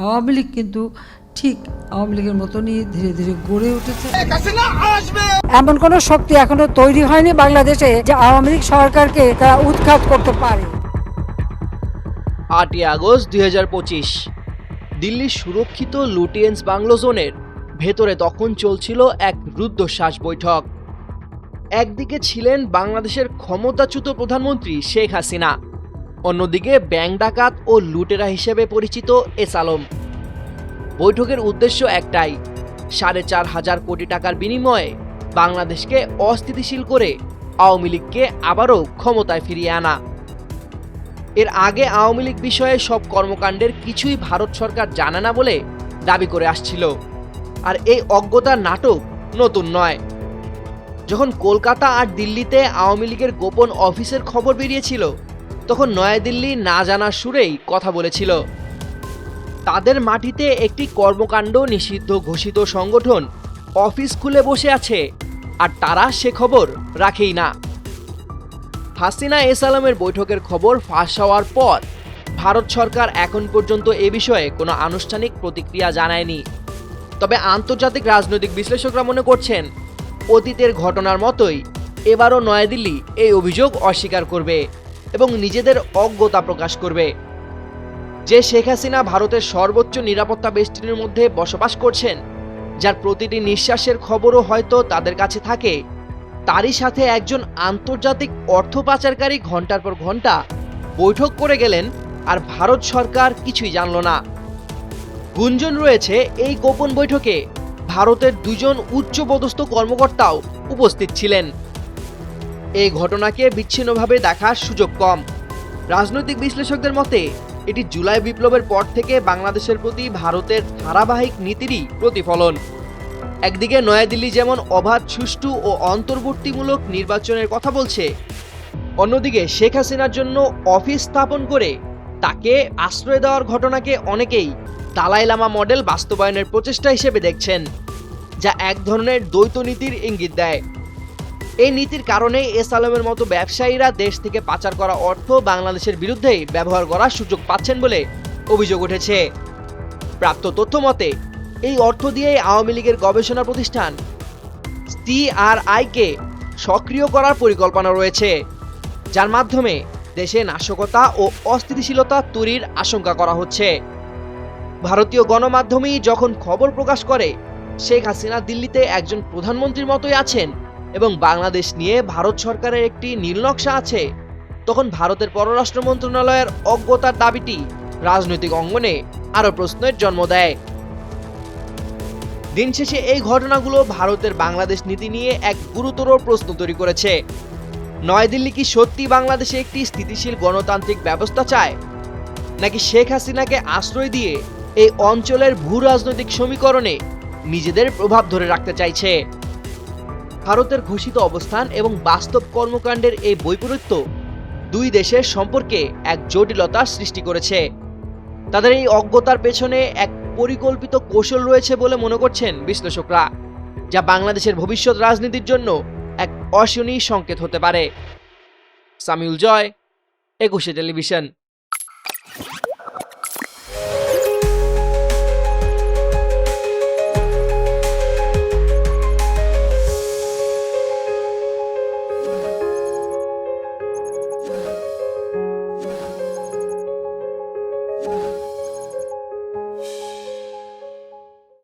আওয়ামী লীগ কিন্তু ঠিক আওয়ামী লীগের মতনই ধীরে ধীরে গড়ে উঠেছে। এমন কোন শক্তি এখনো তৈরি হয়নি বাংলাদেশে যে আওয়ামী লীগ সরকারকে তারা উৎখাত করতে পারে। 8ই আগস্ট 2025 দিল্লির সুরক্ষিত লুটিয়েন্স বাংলো জোনের ভেতরে তখন চলছিল এক রুদ্ধশ্বাস বৈঠক। একদিকে ছিলেন বাংলাদেশের ক্ষমতাচ্যুত প্রধানমন্ত্রী শেখ হাসিনা, অন্যদিকে ব্যাংক ডাকাত ও লুটেরা হিসেবে পরিচিত এস আলম। বৈঠকের উদ্দেশ্য একটাই, 4,500 কোটি টাকার বিনিময়ে বাংলাদেশকে অস্থিতিশীল করে আওয়ামী লীগকে আবারও ক্ষমতায় ফিরিয়ে আনা। এর আগে আওয়ামী লীগ বিষয়ে সব কর্মকাণ্ডের কিছুই ভারত সরকার জানে না বলে দাবি করে আসছিল। আর এই অজ্ঞতার নাটক নতুন নয়। যখন কলকাতা আর দিল্লিতে আওয়ামী লীগের গোপন অফিসের খবর বেরিয়েছিল, তখন নয়াদিল্লি না জানার সুরেই কথা বলেছিল। তাদের মাটিতে একটি কর্মকাণ্ড নিষিদ্ধ ঘোষিত সংগঠন অফিস খুলে বসে আছে, আর তারা সে খবর রাখেই না। হাসিনা এস আলমের বৈঠকের খবর ফাঁস হওয়ার পর ভারত সরকার এখন পর্যন্ত এ বিষয়ে কোনো আনুষ্ঠানিক প্রতিক্রিয়া জানায়নি। তবে আন্তর্জাতিক রাজনৈতিক বিশ্লেষকরা মনে করছেন, অতীতের ঘটনার মতোই এবারও নয়াদিল্লি এই অভিযোগ অস্বীকার করবে এবং নিজেদের অজ্ঞতা প্রকাশ করবে। যে শেখ হাসিনা ভারতের সর্বোচ্চ নিরাপত্তা বেষ্টনীর মধ্যে বসবাস করছেন, যার প্রতিটি নিঃশ্বাসের খবরও হয়তো তাদের কাছে থাকে, তারই সাথে একজন আন্তর্জাতিক অর্থ পাচারকারী ঘন্টার পর ঘন্টা বৈঠক করে গেলেন, আর ভারত সরকার কিছুই জানল না। গুঞ্জন রয়েছে এই গোপন বৈঠকে ভারতের দুজন উচ্চপদস্থ কর্মকর্তাও উপস্থিত ছিলেন। এই ঘটনাকে বিচ্ছিন্নভাবে দেখার সুযোগ কম। রাজনৈতিক বিশ্লেষকদের মতে এটি জুলাই বিপ্লবের পর থেকে বাংলাদেশের প্রতি ভারতের ধারাবাহিক নীতিরই প্রতিফলন। একদিকে নয়াদিল্লি যেমন অবাধ, সুষ্ঠু ও অন্তর্বর্তীমূলক নির্বাচনের কথা বলছে, অন্যদিকে শেখ হাসিনার জন্য অফিস স্থাপন করে তাকে আশ্রয় দেওয়ার ঘটনাকে অনেকেই দালাই লামা মডেল বাস্তবায়নের প্রচেষ্টা হিসেবে দেখছেন, যা এক ধরনের দ্বৈত নীতির ইঙ্গিত দেয়। এই নীতির কারণে এস আলমের মতো ব্যবসায়ীরা দেশ থেকে পাচার করা অর্থ বাংলাদেশের বিরুদ্ধেই ব্যবহার করার সুযোগ পাচ্ছেন বলে অভিযোগ উঠেছে। প্রাপ্ত তথ্য মতে এই অর্থ দিয়ে আওয়ামী লীগের গবেষণা প্রতিষ্ঠান CRI-কে সক্রিয় করার পরিকল্পনা রয়েছে, যার মাধ্যমে দেশে নাশকতা ও অস্থিতিশীলতা তৈরির আশঙ্কা করা হচ্ছে। ভারতীয় গণমাধ্যমেই যখন খবর প্রকাশ করে শেখ হাসিনা দিল্লিতে একজন প্রধানমন্ত্রীর মতোই আছেন এবং বাংলাদেশ নিয়ে ভারত সরকারের একটি নীলনকশা আছে, তখন ভারতের পররাষ্ট্র মন্ত্রণালয়ের অজ্ঞতার দাবিটি রাজনৈতিক অঙ্গনে আরও প্রশ্নের জন্ম দেয়। দিন শেষে এই ঘটনাগুলো ভারতের বাংলাদেশ নীতি নিয়ে এক গুরুতর প্রশ্ন তৈরি করেছে। নয়াদিল্লি কি সত্যি বাংলাদেশে একটি স্থিতিশীল গণতান্ত্রিক ব্যবস্থা চায়, নাকি শেখ হাসিনাকে আশ্রয় দিয়ে এই অঞ্চলের ভূ রাজনৈতিক সমীকরণে নিজেদের প্রভাব ধরে রাখতে চাইছে? ভারতের ঘোষিত অবস্থান এবং বাস্তব কর্মকাণ্ডের এই বৈপরীত্য দুই দেশের সম্পর্কে এক জটিলতার সৃষ্টি করেছে। তাদের এই অজ্ঞতার পেছনে এক পরিকল্পিত কৌশল রয়েছে বলে মনে করছেন বিশ্লেষকরা, যা বাংলাদেশের ভবিষ্যৎ রাজনীতির জন্য এক অশনি সংকেত হতে পারে। সামিউল জয়, 21 টেলিভিশন।